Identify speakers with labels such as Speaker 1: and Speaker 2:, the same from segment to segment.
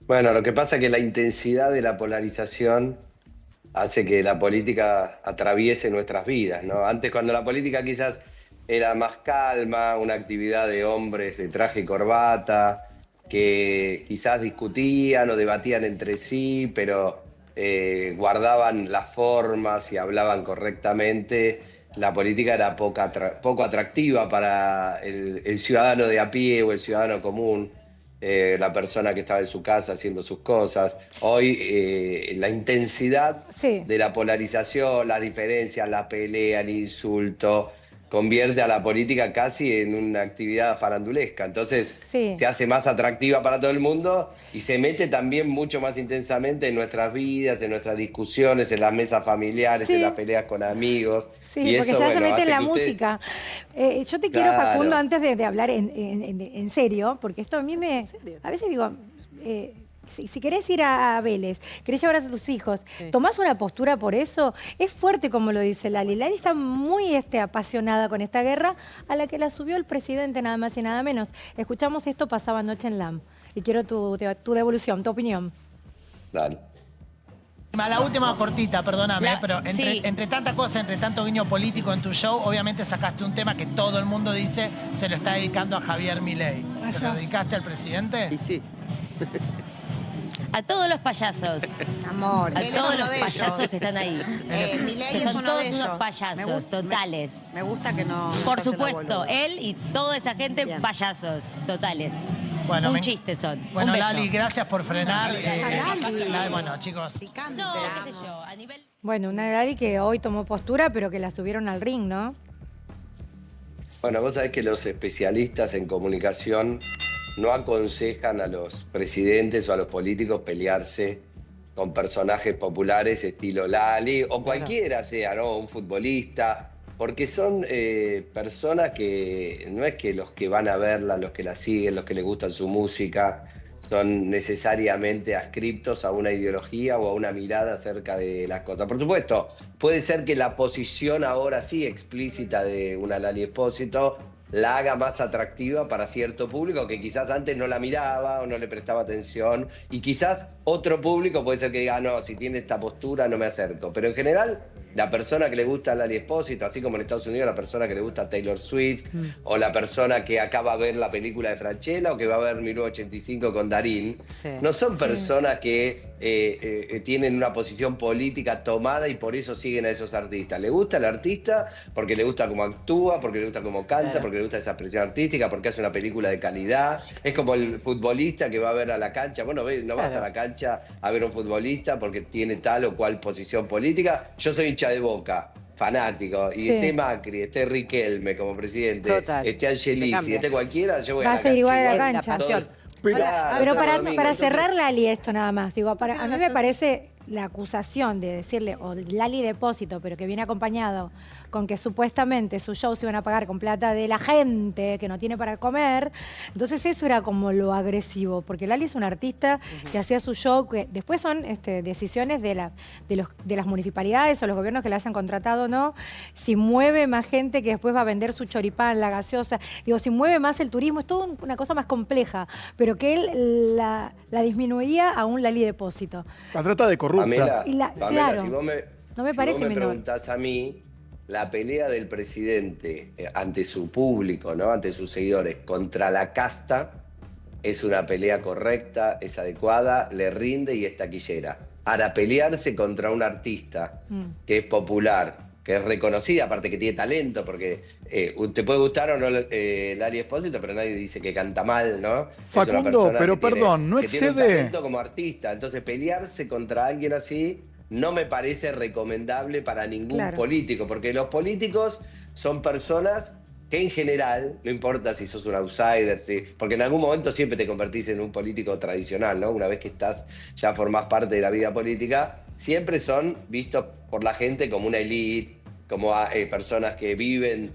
Speaker 1: Bueno, lo que pasa es que la intensidad de la polarización hace que la política atraviese nuestras vidas, ¿no? Antes, cuando la política quizás era más calma, una actividad de hombres de traje y corbata, que quizás discutían o debatían entre sí, pero guardaban las formas y hablaban correctamente, la política era poco atractiva para el ciudadano de a pie o el ciudadano común, la persona que estaba en su casa haciendo sus cosas. Hoy la intensidad
Speaker 2: Sí,
Speaker 1: de la polarización, las diferencias, la pelea, el insulto, convierte a la política casi en una actividad farandulesca. Entonces
Speaker 2: sí.
Speaker 1: se hace más atractiva para todo el mundo y se mete también mucho más intensamente en nuestras vidas, en nuestras discusiones, en las mesas familiares, en las
Speaker 2: Sí,
Speaker 1: peleas con amigos.
Speaker 2: sí,
Speaker 1: Y
Speaker 2: porque
Speaker 1: eso,
Speaker 2: ya se
Speaker 1: bueno,
Speaker 2: mete en
Speaker 1: hace
Speaker 2: la
Speaker 1: que usted...
Speaker 2: música. Yo te quiero, Facundo,
Speaker 1: Claro.
Speaker 2: antes de hablar en serio, porque esto a mí me...
Speaker 3: serio?
Speaker 2: A veces digo, si querés ir a Vélez, querés llevar a tus hijos,
Speaker 3: Sí.
Speaker 2: ¿tomás una postura por eso? Es fuerte como lo dice Lali. Lali está muy apasionada con esta guerra a la que la subió el presidente, nada más y nada menos. Escuchamos esto pasaba anoche en LAM. Y quiero tu devolución, tu opinión.
Speaker 1: Claro.
Speaker 4: La última cortita, perdóname, pero
Speaker 5: Sí.
Speaker 4: entre tanta cosa, entre tanto guiño político en tu show, obviamente sacaste un tema que todo el mundo dice se lo está dedicando a Javier Milei. ¿Se lo dedicaste al presidente?
Speaker 3: Y sí.
Speaker 5: A todos los payasos.
Speaker 6: Amor,
Speaker 5: A
Speaker 6: él es
Speaker 5: todos
Speaker 6: uno
Speaker 5: los
Speaker 6: de
Speaker 5: payasos
Speaker 6: ellos.
Speaker 5: que están ahí.
Speaker 6: Milei
Speaker 5: Que
Speaker 6: es
Speaker 5: son
Speaker 6: uno
Speaker 5: todos
Speaker 6: de ellos.
Speaker 5: unos payasos, totales.
Speaker 6: Me gusta que no.
Speaker 5: Por
Speaker 6: se hace la
Speaker 5: supuesto,
Speaker 6: boluda.
Speaker 5: él y toda esa gente
Speaker 6: Bien.
Speaker 5: payasos, totales.
Speaker 4: Bueno,
Speaker 5: Un
Speaker 4: me-
Speaker 5: chiste son.
Speaker 4: Bueno,
Speaker 5: Un beso.
Speaker 4: Lali, gracias por frenar.
Speaker 6: Lali.
Speaker 4: Bueno, chicos.
Speaker 6: Picante.
Speaker 5: No, qué sé yo, a nivel...
Speaker 2: Bueno, una Lali que hoy tomó postura, pero que la subieron al ring, ¿no?
Speaker 1: Bueno, vos sabés que los especialistas en comunicación no aconsejan a los presidentes o a los políticos pelearse con personajes populares estilo Lali o cualquiera sea, ¿no? Un futbolista, porque son personas que no es que los que van a verla, los que la siguen, los que les gustan su música, son necesariamente adscriptos a una ideología o a una mirada acerca de las cosas. Por supuesto, puede ser que la posición ahora sí explícita de una Lali Espósito la haga más atractiva para cierto público que quizás antes no la miraba o no le prestaba atención, y quizás otro público puede ser que diga, no, si tiene esta postura no me acerco. Pero en general, la persona que le gusta a Lali Espósito, así como en Estados Unidos la persona que le gusta a Taylor Swift, o la persona que acaba de ver la película de Francella o que va a ver 1985 con Darín,
Speaker 3: Sí.
Speaker 1: no son
Speaker 2: Sí.
Speaker 1: personas que tienen una posición política tomada y por eso siguen a esos artistas. Le gusta el artista porque le gusta cómo actúa, porque le gusta cómo canta,
Speaker 3: Claro.
Speaker 1: porque le gusta esa expresión artística, porque hace una película de calidad. Es como el futbolista que va a ver a la cancha. Bueno, no vas a
Speaker 3: Claro.
Speaker 1: la cancha a ver a un futbolista porque tiene tal o cual posición política. Yo soy hincha de Boca, fanático, y
Speaker 2: Sí.
Speaker 1: esté Macri, esté Riquelme como presidente,
Speaker 3: Total.
Speaker 1: esté
Speaker 3: Te
Speaker 1: Angelisi,
Speaker 3: cambia.
Speaker 1: esté cualquiera, yo voy
Speaker 2: Va
Speaker 1: a
Speaker 2: a
Speaker 1: la
Speaker 2: seguir igual
Speaker 1: cancha
Speaker 2: a la
Speaker 3: La
Speaker 2: cancha.
Speaker 3: pasión.
Speaker 1: Claro,
Speaker 2: Pero
Speaker 1: todo
Speaker 2: para,
Speaker 1: domingo.
Speaker 2: para
Speaker 1: Entonces,
Speaker 2: cerrar, Lali, esto nada más. Digo, a mí me parece la acusación de decirle, o Lali Depósito, pero que viene acompañado con que supuestamente sus shows se iban a pagar con plata de la gente que no tiene para comer. Entonces eso era como lo agresivo, porque Lali es un artista que hacía su show, que después son decisiones de las municipalidades o los gobiernos que la hayan contratado, ¿no? Si mueve más gente que después va a vender su choripán, la gaseosa, digo, si mueve más el turismo, es todo una cosa más compleja, pero que él la disminuía a un Lali Depósito.
Speaker 7: La trata de corrupta.
Speaker 1: Pamela,
Speaker 2: Y la-
Speaker 1: Pamela,
Speaker 2: claro, no me
Speaker 1: si
Speaker 2: parece
Speaker 1: vos me
Speaker 2: menor.
Speaker 1: preguntás a mí, la pelea del presidente ante su público, ¿no? Ante sus seguidores, contra la casta, es una pelea correcta, es adecuada, le rinde y es taquillera. Ahora, pelearse contra un artista que es popular, que es reconocida, aparte que tiene talento, porque te puede gustar o no Lali Espósito, pero nadie dice que canta mal, ¿no? Es una
Speaker 7: Facundo,
Speaker 1: persona
Speaker 7: pero
Speaker 1: que tiene-
Speaker 7: perdón, ¿no
Speaker 1: que tiene un
Speaker 7: excede?
Speaker 1: talento como artista. Entonces, pelearse contra alguien así no me parece recomendable para ningún
Speaker 2: Claro.
Speaker 1: político, porque los políticos son personas que en general, no importa si sos un outsider, porque en algún momento siempre te convertís en un político tradicional, ¿no? Una vez que ya formás parte de la vida política, siempre son vistos por la gente como una élite, como personas que viven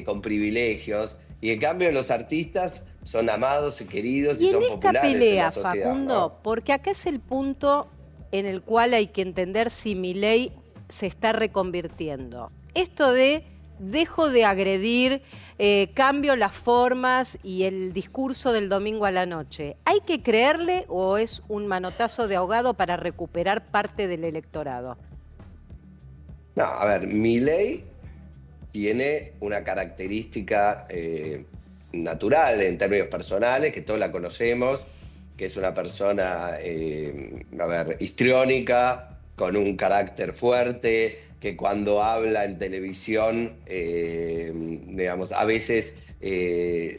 Speaker 1: con privilegios, y en cambio los artistas son amados y queridos y,
Speaker 3: Y en
Speaker 1: son
Speaker 3: esta
Speaker 1: populares en
Speaker 3: pelea,
Speaker 1: la sociedad,
Speaker 3: Facundo,
Speaker 1: ¿no?
Speaker 3: porque acá es el punto en el cual hay que entender si Milei se está reconvirtiendo. Esto de dejo de agredir, cambio las formas y el discurso del domingo a la noche. ¿Hay que creerle o es un manotazo de ahogado para recuperar parte del electorado?
Speaker 1: No, a ver, Milei tiene una característica natural en términos personales, que todos la conocemos, que es una persona, histriónica, con un carácter fuerte, que cuando habla en televisión, digamos, a veces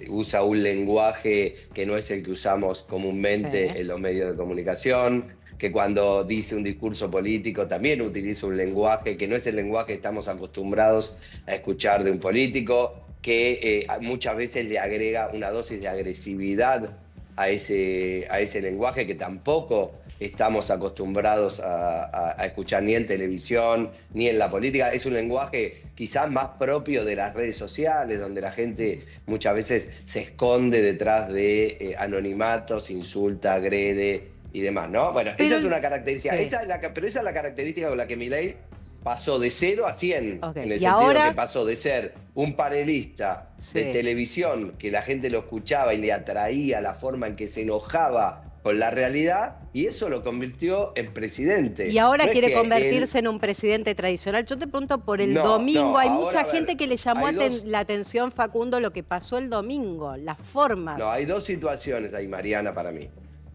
Speaker 1: usa un lenguaje que no es el que usamos comúnmente en los medios de comunicación, que cuando dice un discurso político también utiliza un lenguaje que no es el lenguaje que estamos acostumbrados a escuchar de un político, que muchas veces le agrega una dosis de agresividad a ese lenguaje que tampoco estamos acostumbrados a escuchar ni en televisión ni en la política. Es un lenguaje quizás más propio de las redes sociales, donde la gente muchas veces se esconde detrás de anonimatos, insulta, agrede y demás, ¿no? Bueno, esa es una característica.
Speaker 3: Sí.
Speaker 1: Pero esa es la característica con la que Milei pasó de 0 a 100.
Speaker 3: Ok.
Speaker 1: En el
Speaker 3: Y
Speaker 1: sentido
Speaker 3: ahora-
Speaker 1: que pasó de ser un panelista de televisión que la gente lo escuchaba y le atraía la forma en que se enojaba con la realidad, y eso lo convirtió en presidente.
Speaker 3: Y ahora
Speaker 1: No es
Speaker 3: quiere
Speaker 1: que
Speaker 3: convertirse en un presidente tradicional. Yo te pregunto por el
Speaker 1: No,
Speaker 3: domingo.
Speaker 1: no,
Speaker 3: Hay
Speaker 1: ahora,
Speaker 3: mucha
Speaker 1: a ver,
Speaker 3: gente que le llamó
Speaker 1: hay dos-
Speaker 3: la atención, Facundo, lo que pasó el domingo, las formas.
Speaker 1: No, hay dos situaciones ahí, Mariana, para mí.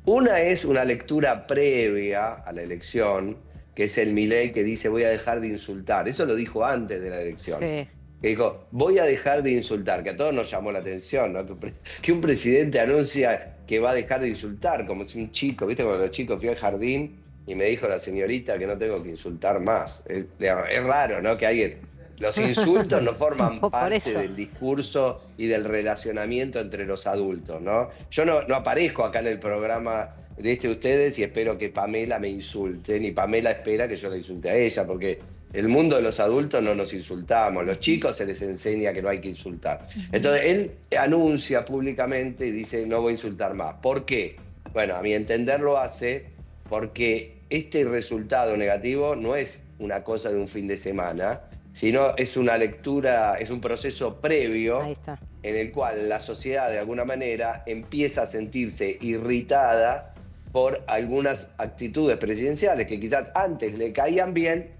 Speaker 1: Una es una lectura previa a la elección, que es el Milei que dice voy a dejar de insultar. Eso lo dijo antes de la elección.
Speaker 3: Sí.
Speaker 1: Que dijo, voy a dejar de insultar, que a todos nos llamó la atención, ¿no? Que un presidente anuncia que va a dejar de insultar, como si un chico, ¿viste? Cuando los chicos fui al jardín y me dijo la señorita que no tengo que insultar más. Es raro, ¿no? Que alguien... Los insultos no forman
Speaker 3: Por
Speaker 1: parte
Speaker 3: eso.
Speaker 1: del discurso y del relacionamiento entre los adultos, ¿no? Yo no aparezco acá en el programa de ustedes y espero que Pamela me insulte, ni Pamela espera que yo la insulte a ella, porque el mundo de los adultos no nos insultamos, los chicos se les enseña que no hay que insultar. Entonces él anuncia públicamente y dice no voy a insultar más. ¿Por qué? Bueno, a mi entender lo hace porque este resultado negativo no es una cosa de un fin de semana, sino es una lectura, es un proceso previo
Speaker 3: Ahí está.
Speaker 1: en el cual la sociedad de alguna manera empieza a sentirse irritada por algunas actitudes presidenciales que quizás antes le caían bien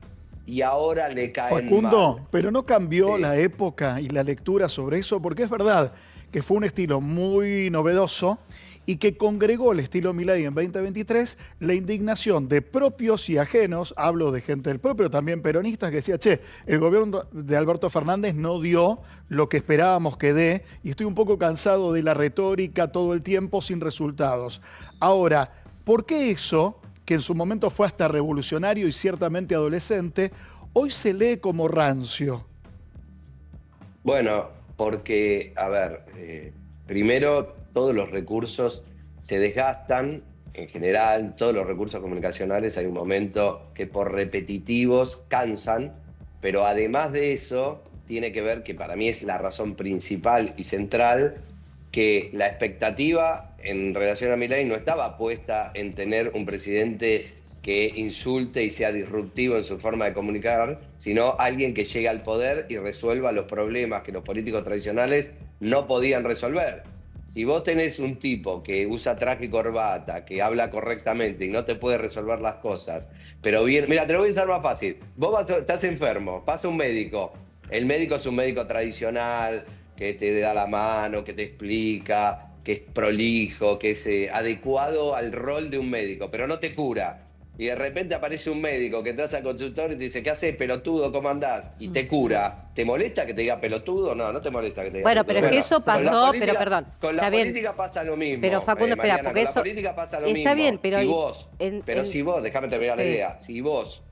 Speaker 1: y ahora le caen
Speaker 7: Facundo,
Speaker 1: mal.
Speaker 7: pero no cambió
Speaker 1: Sí.
Speaker 7: la época y la lectura sobre eso, porque es verdad que fue un estilo muy novedoso y que congregó el estilo Milei en 2023 la indignación de propios y ajenos, hablo de gente del propio, también peronistas, que decía, che, el gobierno de Alberto Fernández no dio lo que esperábamos que dé y estoy un poco cansado de la retórica todo el tiempo sin resultados. Ahora, ¿por qué eso, que en su momento fue hasta revolucionario y ciertamente adolescente, hoy se lee como rancio?
Speaker 1: Bueno, porque, a ver, primero todos los recursos se desgastan, en general, todos los recursos comunicacionales hay un momento que por repetitivos cansan, pero además de eso tiene que ver, que para mí es la razón principal y central, que la expectativa en relación a Milei no estaba puesta en tener un presidente que insulte y sea disruptivo en su forma de comunicar, sino alguien que llegue al poder y resuelva los problemas que los políticos tradicionales no podían resolver. Si vos tenés un tipo que usa traje y corbata, que habla correctamente y no te puede resolver las cosas, pero bien, mira, te lo voy a hacer más fácil. Vos estás enfermo, pasa un médico. El médico es un médico tradicional, que te da la mano, que te explica, que es prolijo, que es adecuado al rol de un médico, pero no te cura. Y de repente aparece un médico que entras al consultorio y te dice, ¿qué haces, pelotudo? ¿Cómo andás? Y te cura. ¿Te molesta que te diga pelotudo? No, no te molesta que te diga
Speaker 3: Bueno,
Speaker 1: pelotudo.
Speaker 3: pero es que eso
Speaker 1: con la
Speaker 3: pasó,
Speaker 1: política-
Speaker 3: pero perdón,
Speaker 1: Con la
Speaker 3: está bien.
Speaker 1: política pasa lo mismo.
Speaker 3: Pero, Facundo, espera,
Speaker 1: Mariana,
Speaker 3: porque
Speaker 1: con
Speaker 3: eso-
Speaker 1: la política pasa lo
Speaker 3: está
Speaker 1: mismo.
Speaker 3: bien, pero
Speaker 1: si
Speaker 3: hay-
Speaker 1: vos, si vos, déjame terminar la
Speaker 3: Sí.
Speaker 1: idea, si vos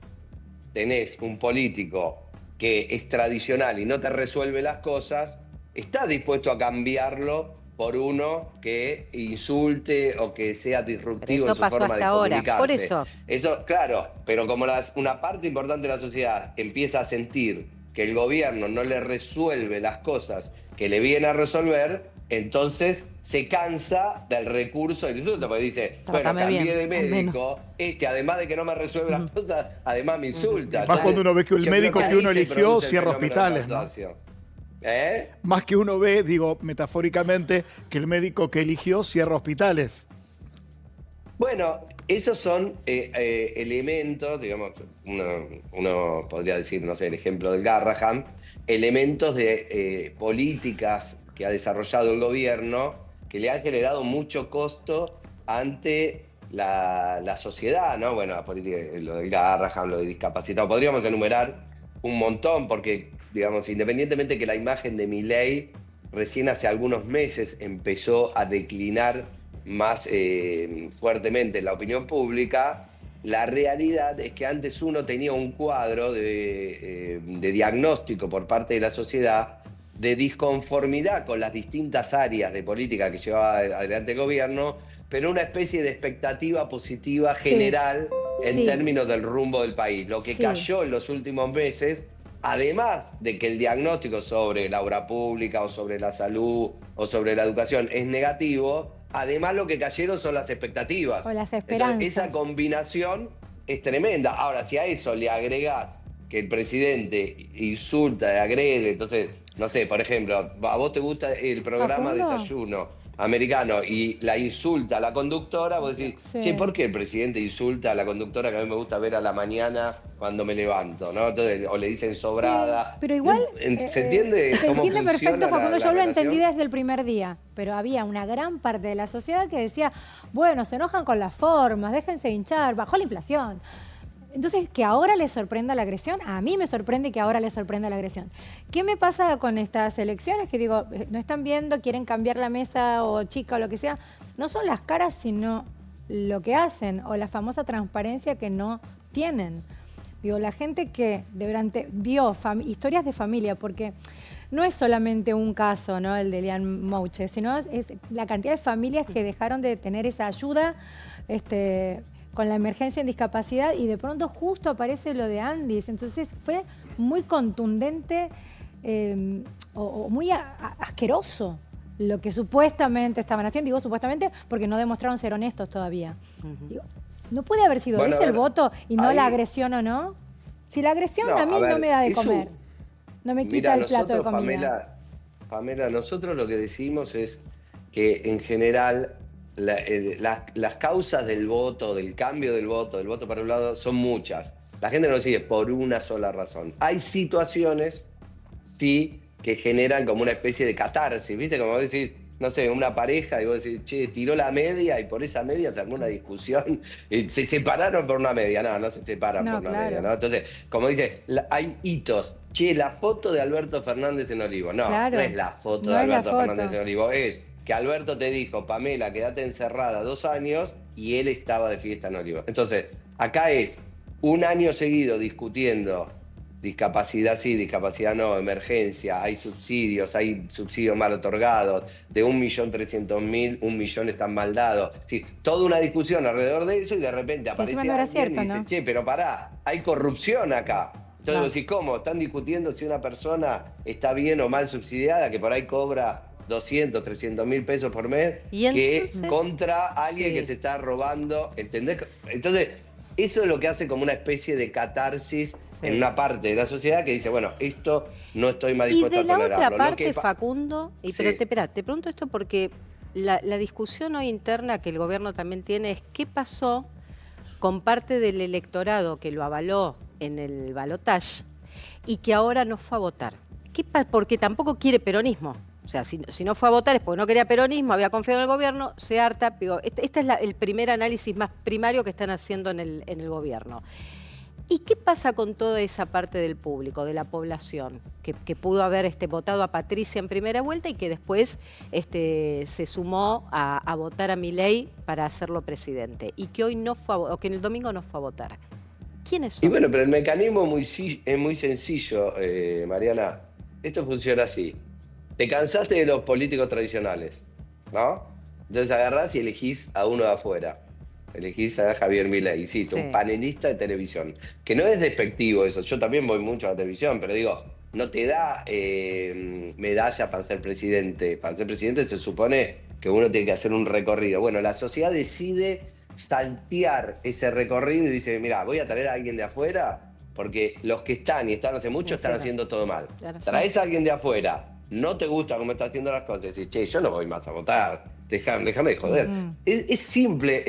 Speaker 1: tenés un político que es tradicional y no te resuelve las cosas, estás dispuesto a cambiarlo por uno que insulte o que sea disruptivo
Speaker 3: Pero eso
Speaker 1: en su
Speaker 3: pasó
Speaker 1: forma de
Speaker 3: hasta ahora,
Speaker 1: comunicarse.
Speaker 3: por eso.
Speaker 1: Eso, claro, pero como una parte importante de la sociedad empieza a sentir que el gobierno no le resuelve las cosas que le viene a resolver, Entonces se cansa del recurso del insulto, porque dice, bueno,
Speaker 3: Trátame
Speaker 1: cambié
Speaker 3: bien,
Speaker 1: de
Speaker 3: al menos.
Speaker 1: médico, además de que no me resuelve las cosas, además me insulta.
Speaker 7: Más cuando uno ve que el
Speaker 1: yo
Speaker 7: médico
Speaker 1: creo
Speaker 7: que uno
Speaker 1: ahí se
Speaker 7: eligió
Speaker 1: produce el
Speaker 7: cierra
Speaker 1: fenómeno de
Speaker 7: hospitales, ¿no?
Speaker 1: fluctuación. ¿Eh?
Speaker 7: Más que uno ve, digo, metafóricamente, que el médico que eligió cierra hospitales.
Speaker 1: Bueno, esos son elementos, digamos, uno podría decir, no sé, el ejemplo del Garrahan, elementos de políticas que ha desarrollado el gobierno que le han generado mucho costo ante la sociedad, ¿no? Bueno, la política, lo del Garrahan, lo de discapacitado, podríamos enumerar un montón, porque, digamos, independientemente que la imagen de Milei recién hace algunos meses empezó a declinar más fuertemente en la opinión pública, la realidad es que antes uno tenía un cuadro de diagnóstico por parte de la sociedad de disconformidad con las distintas áreas de política que llevaba adelante el gobierno, pero una especie de expectativa positiva general en términos del rumbo del país. Lo que cayó en los últimos meses, además de que el diagnóstico sobre la obra pública o sobre la salud o sobre la educación es negativo, además lo que cayeron son las expectativas.
Speaker 2: O las esperanzas.
Speaker 1: Entonces, esa combinación es tremenda. Ahora, si a eso le agregás que el presidente insulta, agrede, entonces, no sé, por ejemplo, a vos te gusta el programa
Speaker 2: Facundo.
Speaker 1: Desayuno americano y la insulta a la conductora, vos decís,
Speaker 2: Sí.
Speaker 1: che, ¿por qué el presidente insulta a la conductora que a mí me gusta ver a la mañana cuando me levanto, ¿no? Entonces, o le dicen sobrada.
Speaker 2: Sí, pero igual
Speaker 1: ¿Se entiende
Speaker 2: se
Speaker 1: cómo
Speaker 2: entiende
Speaker 1: funciona
Speaker 2: perfecto, Facundo.
Speaker 1: la
Speaker 2: Yo lo
Speaker 1: relación?
Speaker 2: entendí desde el primer día, pero había una gran parte de la sociedad que decía, bueno, se enojan con las formas, déjense hinchar, bajó la inflación. Entonces, que ahora les sorprenda la agresión, a mí me sorprende que ahora les sorprenda la agresión. ¿Qué me pasa con estas elecciones? Que digo, no están viendo, quieren cambiar la mesa o chica o lo que sea. No son las caras, sino lo que hacen o la famosa transparencia que no tienen. Digo, la gente que vio historias de familia, porque no es solamente un caso, ¿no? El de Lian Mouche, sino es la cantidad de familias que dejaron de tener esa ayuda con la emergencia en discapacidad y de pronto justo aparece lo de Andis. Entonces fue muy contundente o muy asqueroso lo que supuestamente estaban haciendo. Digo supuestamente porque no demostraron ser honestos todavía. Digo, ¿no puede haber sido ese el voto y no la agresión o no? Si la agresión a mí no me da de comer, no me quita el plato de comida.
Speaker 1: Pamela, nosotros lo que decimos es que en general las causas del voto, del cambio del voto para un lado, son muchas. La gente no lo sigue por una sola razón. Hay situaciones, sí, que generan como una especie de catarsis, ¿viste? Como decir, no sé, una pareja y vos decís, che, tiró la media y por esa media se armó una discusión y se separaron por una media. No se separan por una media, ¿no? Entonces, como dice, hay hitos. Che, la foto de Alberto Fernández en Olivo. No, no es la foto de Alberto Fernández en Olivo, es que Alberto te dijo, Pamela, quédate encerrada 2 años y él estaba de fiesta en Olivo. Entonces, acá es un año seguido discutiendo discapacidad sí, discapacidad no, emergencia, hay subsidios mal otorgados, de 1.300.000, 1 millón están mal dados. Sí, toda una discusión alrededor de eso y de repente aparece alguien y dice, che, pero pará, hay corrupción acá. Entonces vos decís, ¿cómo? Están discutiendo si una persona está bien o mal subsidiada, que por ahí cobra 200, 300.000 pesos por mes,
Speaker 3: ¿Y entonces?
Speaker 1: que contra alguien que se está robando, ¿entendés? Entonces, eso es lo que hace como una especie de catarsis en una parte de la sociedad que dice, bueno, esto no estoy más dispuesto a tolerarlo.
Speaker 3: Y de la otra parte, Facundo, pero te pregunto esto porque la discusión hoy interna que el gobierno también tiene es qué pasó con parte del electorado que lo avaló en el balotaje y que ahora no fue a votar. Porque tampoco quiere peronismo. O sea, si no fue a votar es porque no quería peronismo, había confiado en el gobierno, se harta. Este es el primer análisis más primario que están haciendo en el gobierno. ¿Y qué pasa con toda esa parte del público, de la población, que pudo haber votado a Patricia en primera vuelta y que después se sumó a votar a Milei para hacerlo presidente y que hoy no fue o que en el domingo no fue a votar? ¿Quiénes son?
Speaker 1: Y bueno, pero el mecanismo es muy sencillo, Mariana. Esto funciona así. Te cansaste de los políticos tradicionales, ¿no? Entonces agarrás y elegís a uno de afuera. Elegís a Javier Milei, insisto, un panelista de televisión. Que no es despectivo eso, yo también voy mucho a la televisión, pero digo, no te da medalla para ser presidente. Para ser presidente se supone que uno tiene que hacer un recorrido. Bueno, la sociedad decide saltear ese recorrido y dice, mira, voy a traer a alguien de afuera porque los que están y están hace mucho están haciendo todo mal.
Speaker 3: Claro.
Speaker 1: Traes a alguien de afuera, no te gusta cómo está haciendo las cosas, decís, che, yo no voy más a votar. Déjame de joder. Es simple.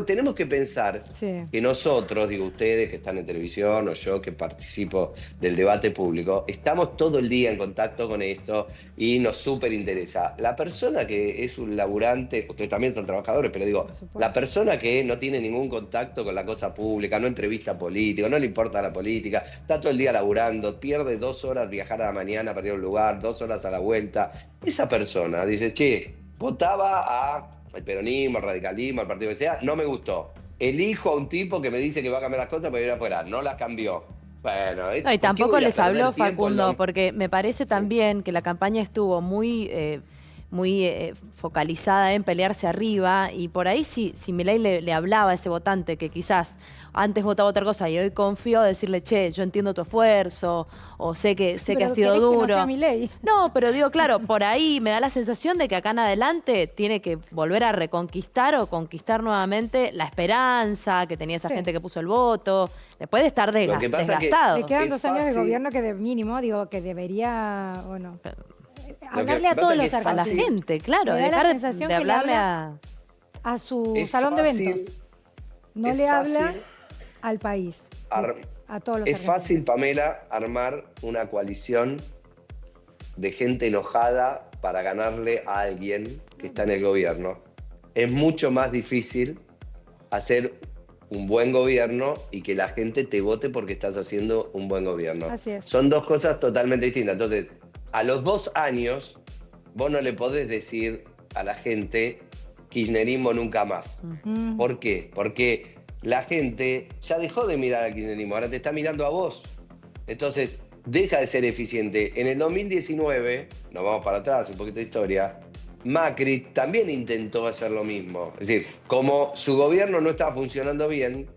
Speaker 1: Tenemos que pensar
Speaker 2: Sí.
Speaker 1: que nosotros, digo ustedes que están en televisión o yo que participo del debate público, estamos todo el día en contacto con esto y nos súper interesa. La persona que es un laburante, ustedes también son trabajadores, pero digo,
Speaker 2: supuesto.
Speaker 1: la persona que no tiene ningún contacto con la cosa pública, no entrevista político, no le importa la política, está todo el día laburando, pierde 2 horas viajar a la mañana para ir a un lugar, 2 horas a la vuelta. Esa persona dice, che, votaba al peronismo, al radicalismo, al partido que sea, no me gustó. Elijo a un tipo que me dice que va a cambiar las cosas para ir afuera, no las cambió. Bueno,
Speaker 8: No, y
Speaker 1: ¿por qué
Speaker 8: tampoco
Speaker 1: voy a
Speaker 8: les
Speaker 1: perder
Speaker 8: habló
Speaker 1: tiempo en
Speaker 8: Facundo,
Speaker 1: lo-
Speaker 8: porque me parece también que la campaña estuvo muy focalizada en pelearse arriba, y por ahí si Milei le hablaba a ese votante que quizás antes votaba otra cosa y hoy confió, decirle, che, yo entiendo tu esfuerzo, o sé que
Speaker 2: Pero
Speaker 8: ha sido
Speaker 2: querés que no
Speaker 8: duro.
Speaker 2: sea Milei.
Speaker 8: No, pero digo, claro, por ahí me da la sensación de que acá en adelante tiene que volver a reconquistar o conquistar nuevamente la esperanza que tenía esa
Speaker 2: Sí.
Speaker 8: gente que puso el voto, después de estar
Speaker 1: Lo que pasa es que-
Speaker 8: desgastado.
Speaker 2: Le quedan
Speaker 1: Es
Speaker 2: 2 años de
Speaker 1: fácil.
Speaker 2: gobierno que de mínimo, digo, que debería, bueno,
Speaker 1: que
Speaker 2: hablarle a
Speaker 1: pasa
Speaker 2: todos
Speaker 1: es que
Speaker 2: los
Speaker 1: es
Speaker 8: A la
Speaker 2: argentinos.
Speaker 8: gente, claro,
Speaker 2: Me da la
Speaker 8: dejar
Speaker 2: sensación
Speaker 8: de
Speaker 2: que le
Speaker 8: hablarle
Speaker 2: habla
Speaker 8: a...
Speaker 2: a su
Speaker 1: Es
Speaker 2: salón de
Speaker 1: fácil-
Speaker 2: eventos. No
Speaker 1: es
Speaker 2: le habla
Speaker 1: fácil
Speaker 2: al país,
Speaker 1: ar-
Speaker 2: a todos los
Speaker 1: Es
Speaker 2: argentinos.
Speaker 1: fácil, Pamela, armar una coalición de gente enojada para ganarle a alguien que está en el gobierno. Es mucho más difícil hacer un buen gobierno y que la gente te vote porque estás haciendo un buen gobierno.
Speaker 2: Así es.
Speaker 1: Son dos cosas totalmente distintas. Entonces, a los 2 años, vos no le podés decir a la gente kirchnerismo nunca más. ¿Por qué? Porque la gente ya dejó de mirar al kirchnerismo, ahora te está mirando a vos. Entonces, deja de ser eficiente. En el 2019, nos vamos para atrás, un poquito de historia, Macri también intentó hacer lo mismo. Es decir, como su gobierno no estaba funcionando bien,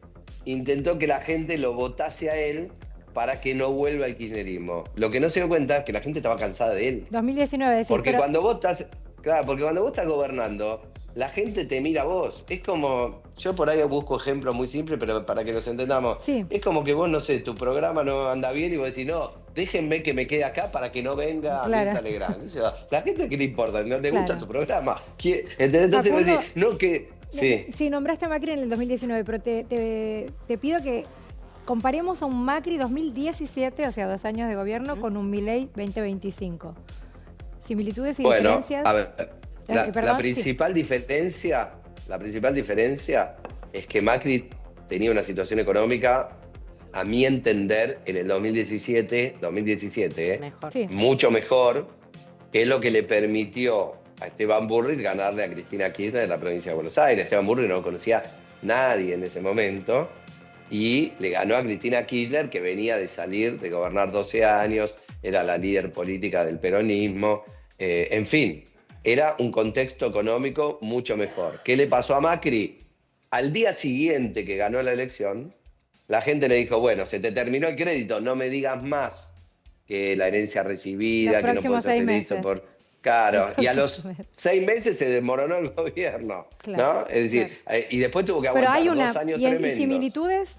Speaker 1: intentó que la gente lo votase a él para que no vuelva el kirchnerismo. Lo que no se dio cuenta es que la gente estaba cansada de él.
Speaker 2: 2019, decir,
Speaker 1: Porque
Speaker 2: pero
Speaker 1: cuando vos estás, claro, porque cuando vos estás gobernando, la gente te mira a vos. Es como, yo por ahí busco ejemplos muy simples, pero para que nos entendamos.
Speaker 2: Sí.
Speaker 1: Es como que vos, no sé, tu programa no anda bien y vos decís, no, déjenme que me quede acá para que no venga
Speaker 2: Claro.
Speaker 1: Mirta Legrand. O sea, la gente que le importa, no te
Speaker 2: Claro.
Speaker 1: gusta tu programa. Entonces vos
Speaker 2: Facundo,
Speaker 1: decís, no que... Sí.
Speaker 2: Sí, nombraste a Macri en el 2019, pero te pido que comparemos a un Macri 2017, o sea, 2 años de gobierno, con un Milei 2025. Similitudes y
Speaker 1: Bueno,
Speaker 2: diferencias.
Speaker 1: a ver,
Speaker 2: Perdón,
Speaker 1: la
Speaker 2: sí.
Speaker 1: principal diferencia, es que Macri tenía una situación económica, a mi entender, en el 2017,
Speaker 3: Mejor.
Speaker 2: Sí.
Speaker 1: mucho mejor, que es lo que le permitió a Esteban Bullrich ganarle a Cristina Kirchner de la provincia de Buenos Aires. Esteban Bullrich no lo conocía a nadie en ese momento y le ganó a Cristina Kirchner, que venía de salir de gobernar 12 años, era la líder política del peronismo, en fin, era un contexto económico mucho mejor. ¿Qué le pasó a Macri? Al día siguiente que ganó la elección, la gente le dijo, bueno, se te terminó el crédito, no me digas más que la herencia recibida,
Speaker 2: Los
Speaker 1: que no
Speaker 2: próximos
Speaker 1: puedes
Speaker 2: 6
Speaker 1: hacer esto
Speaker 2: meses.
Speaker 1: por... Claro,
Speaker 2: Los
Speaker 1: y a
Speaker 2: próximos
Speaker 1: los
Speaker 2: meses.
Speaker 1: 6 meses se desmoronó el gobierno,
Speaker 2: Claro,
Speaker 1: ¿no? Es decir, y después tuvo que
Speaker 2: Pero
Speaker 1: aguantar
Speaker 2: hay una.
Speaker 1: 2 años
Speaker 2: ¿Y
Speaker 1: tremendos.
Speaker 2: similitudes?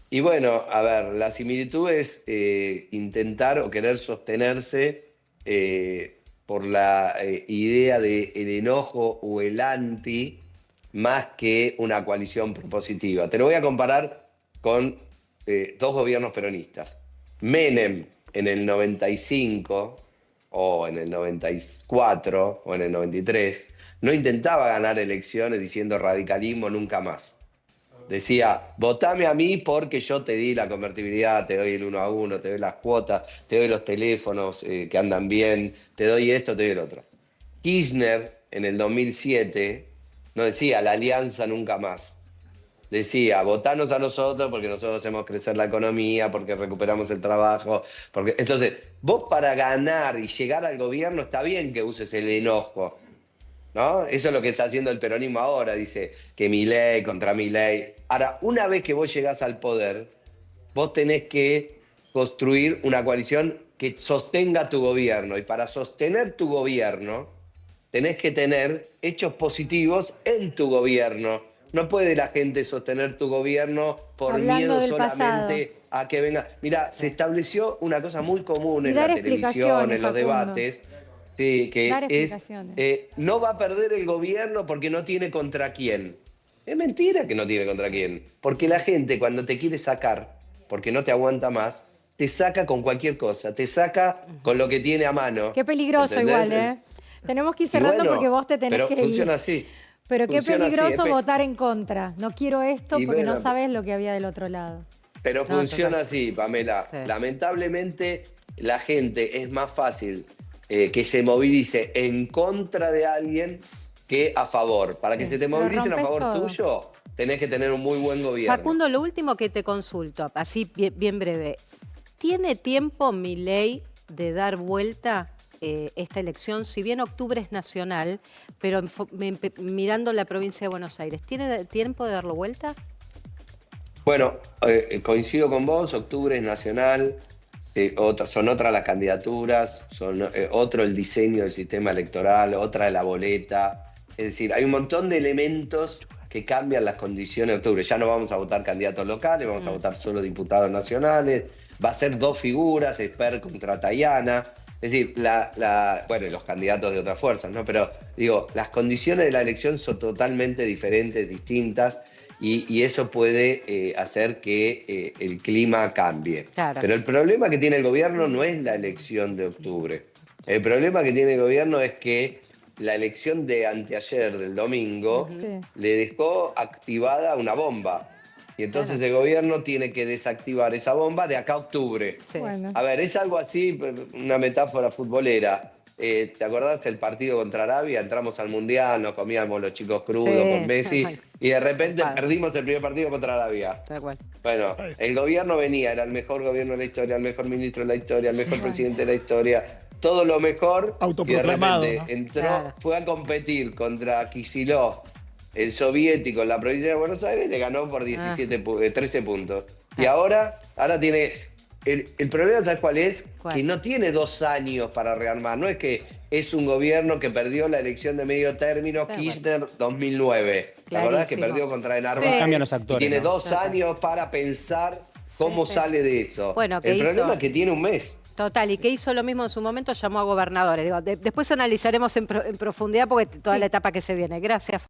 Speaker 1: Y bueno, a ver, la similitud es intentar o querer sostenerse por la idea del enojo o el anti más que una coalición propositiva. Te lo voy a comparar con 2 gobiernos peronistas. Menem en el 95 o en el 94 o en el 93 no intentaba ganar elecciones diciendo radicalismo nunca más. Decía, votame a mí porque yo te di la convertibilidad, te doy el 1 a 1, te doy las cuotas, te doy los teléfonos que andan bien, te doy esto, te doy el otro. Kirchner, en el 2007, no decía la alianza nunca más. Decía, votanos a nosotros porque nosotros hacemos crecer la economía, porque recuperamos el trabajo. Porque... Entonces, vos para ganar y llegar al gobierno está bien que uses el enojo, ¿no? Eso es lo que está haciendo el peronismo ahora, dice que Milei contra Milei. Ahora, una vez que vos llegás al poder, vos tenés que construir una coalición que sostenga tu gobierno. Y para sostener tu gobierno, tenés que tener hechos positivos en tu gobierno. No puede la gente sostener tu gobierno por
Speaker 2: Hablando
Speaker 1: miedo
Speaker 2: del
Speaker 1: solamente a que venga. Mira, se estableció una cosa muy común
Speaker 2: Y
Speaker 1: en
Speaker 2: dar
Speaker 1: la televisión,
Speaker 2: explicaciones,
Speaker 1: en los
Speaker 2: Facundo.
Speaker 1: debates. Sí, que
Speaker 2: Dar
Speaker 1: es,
Speaker 2: explicaciones.
Speaker 1: no va a perder el gobierno porque no tiene contra quién. Es mentira que no tiene contra quién. Porque la gente cuando te quiere sacar, porque no te aguanta más, te saca con cualquier cosa. Te saca con lo que tiene a mano.
Speaker 2: Qué peligroso
Speaker 1: ¿Entendés?
Speaker 2: igual, ¿eh? Tenemos que ir
Speaker 1: Y
Speaker 2: cerrando
Speaker 1: bueno,
Speaker 2: porque vos te tenés
Speaker 1: pero
Speaker 2: que
Speaker 1: funciona
Speaker 2: ir.
Speaker 1: así.
Speaker 2: Pero qué
Speaker 1: Funciona así,
Speaker 2: peligroso
Speaker 1: es
Speaker 2: votar en contra. No quiero esto
Speaker 1: Y
Speaker 2: porque no
Speaker 1: bueno,
Speaker 2: sabes lo que había del otro lado.
Speaker 1: Pero
Speaker 3: No,
Speaker 1: funciona
Speaker 3: total.
Speaker 1: así, Pamela.
Speaker 3: Sí.
Speaker 1: Lamentablemente, la gente es más fácil que se movilice en contra de alguien que a favor. Para que
Speaker 2: Sí,
Speaker 1: se te
Speaker 2: pero
Speaker 1: movilicen a
Speaker 2: rompes
Speaker 1: favor
Speaker 2: todo.
Speaker 1: tuyo, tenés que tener un muy buen gobierno.
Speaker 3: Facundo, lo último que te consulto, así bien breve. ¿Tiene tiempo Milei de dar vuelta esta elección? Si bien octubre es nacional, pero mirando la provincia de Buenos Aires, ¿tiene tiempo de darlo vuelta?
Speaker 1: Bueno, coincido con vos, octubre es nacional, son otras las candidaturas, son otro el diseño del sistema electoral, otra la boleta. Es decir, hay un montón de elementos que cambian las condiciones de octubre. Ya no vamos a votar candidatos locales, vamos a votar solo diputados nacionales. Va a ser dos figuras, Esper contra Tayana. Es decir, bueno, y los candidatos de otras fuerzas, ¿no? Pero digo, las condiciones de la elección son totalmente diferentes, distintas. Y eso puede hacer que el clima cambie.
Speaker 3: Claro.
Speaker 1: Pero el problema que tiene el gobierno no es la elección de octubre. El problema que tiene el gobierno es que la elección de anteayer, del domingo,
Speaker 2: Sí.
Speaker 1: le dejó activada una bomba. Y entonces el gobierno tiene que desactivar esa bomba de acá a octubre.
Speaker 3: Sí.
Speaker 2: Bueno.
Speaker 1: A ver, es algo así, una metáfora futbolera. ¿Te acordás del partido contra Arabia? Entramos al Mundial, nos comíamos los chicos crudos
Speaker 3: Sí.
Speaker 1: con Messi
Speaker 3: Ay.
Speaker 1: y de repente
Speaker 3: Padre.
Speaker 1: perdimos el primer partido contra Arabia.
Speaker 3: Tal cual.
Speaker 1: Bueno, el gobierno venía, era el mejor gobierno de la historia, el mejor ministro de la historia, el mejor presidente de la historia, todo lo mejor.
Speaker 7: Autoproclamado,
Speaker 1: Y de repente
Speaker 7: ¿no?
Speaker 1: entró,
Speaker 3: Claro.
Speaker 1: fue a competir contra Kicillof, el soviético en la provincia de Buenos Aires, y le ganó por 13 puntos. Y ahora tiene... El problema, ¿sabes cuál es?
Speaker 3: ¿Cuál?
Speaker 1: Que no tiene 2 años para rearmar. No es que es un gobierno que perdió la elección de medio término,
Speaker 3: Claro.
Speaker 1: Kirchner 2009. ¿La verdad que
Speaker 3: Clarísimo.
Speaker 1: perdió contra el
Speaker 3: Sí.
Speaker 1: Narváez?
Speaker 9: Cambian los actores,
Speaker 1: Tiene
Speaker 9: ¿no?
Speaker 1: 2 años para pensar cómo sale de eso.
Speaker 3: Bueno, ¿qué
Speaker 1: el problema
Speaker 3: hizo?
Speaker 1: es que tiene un mes.
Speaker 3: Total, y que hizo lo mismo en su momento, llamó a gobernadores. Digo, después analizaremos en profundidad porque toda la etapa que se viene. Gracias.